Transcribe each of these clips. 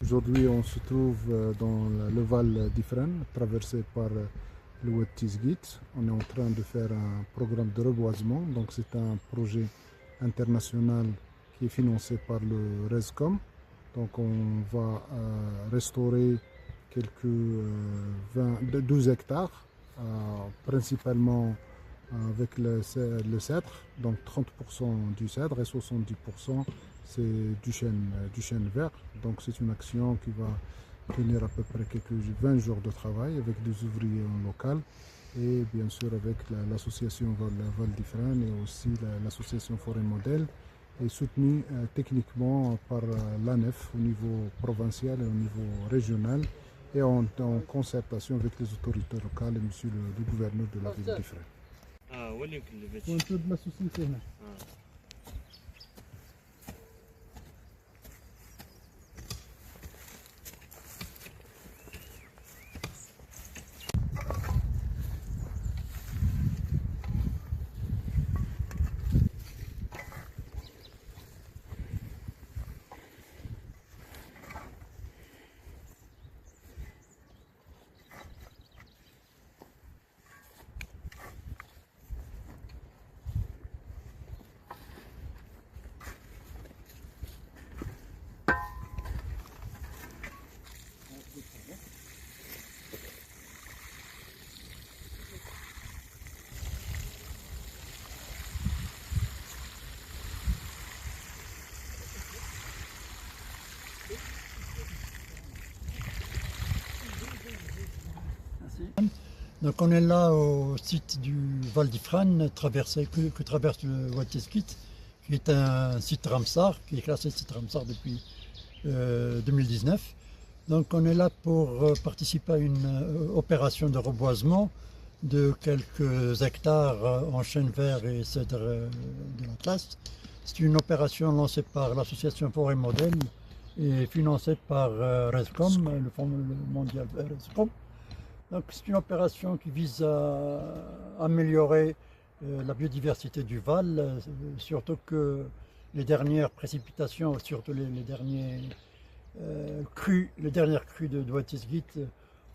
Aujourd'hui, on se trouve dans le Val d'Ifrane, traversé par le Oued Tizguit. On est en train de faire un programme de reboisement. Donc, c'est un projet international qui est financé par le RESCOM. Donc, on va restaurer quelques 12 hectares, principalement avec le cèdre, donc 30% du cèdre et 70% c'est du chêne vert. Donc c'est une action qui va tenir à peu près quelques 20 jours de travail avec des ouvriers en local et bien sûr avec l'association Val d'Ifrane et aussi l'association Forêt Modèle, et soutenue techniquement par l'ANEF au niveau provincial et au niveau régional et en concertation avec les autorités locales et monsieur le gouverneur de la ville d'Ifrane. وانتو de la société هنا. Donc on est là au site du Val d'Ifrane, que traverse le Oued Tizguit, qui est un site Ramsar, qui est classé site Ramsar depuis 2019. Donc on est là pour participer à une opération de reboisement de quelques hectares en chêne vert et cèdre de l'Atlas. C'est une opération lancée par l'association Forêt Modèle et financée par RESCOM, le Fonds mondial RESCOM. Donc c'est une opération qui vise à améliorer la biodiversité du Val, surtout que les dernières précipitations, surtout les dernières crues de Oued Tizguit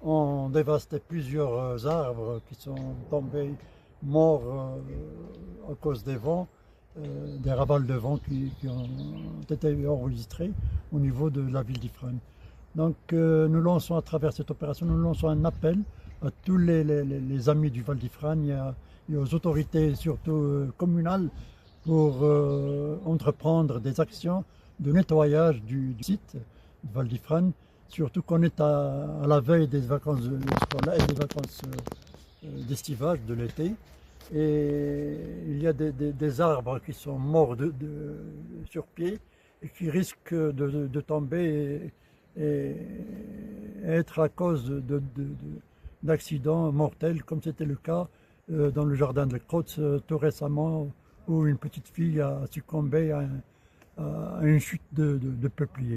ont dévasté plusieurs arbres qui sont tombés morts à cause des vents, des rafales de vent qui ont été enregistrés au niveau de la ville d'Ifrane. Donc nous lançons à travers cette opération, nous lançons un appel à tous les amis du Val d'Ifrane et aux autorités surtout communales pour entreprendre des actions de nettoyage du site du Val d'Ifrane, surtout qu'on est à la veille des vacances scolaires et des vacances d'estivage de l'été. Et il y a des arbres qui sont morts sur pied et qui risquent de tomber et être à cause d'accidents mortels, comme c'était le cas dans le jardin de Crotz tout récemment, où une petite fille a succombé à une chute de peuplier.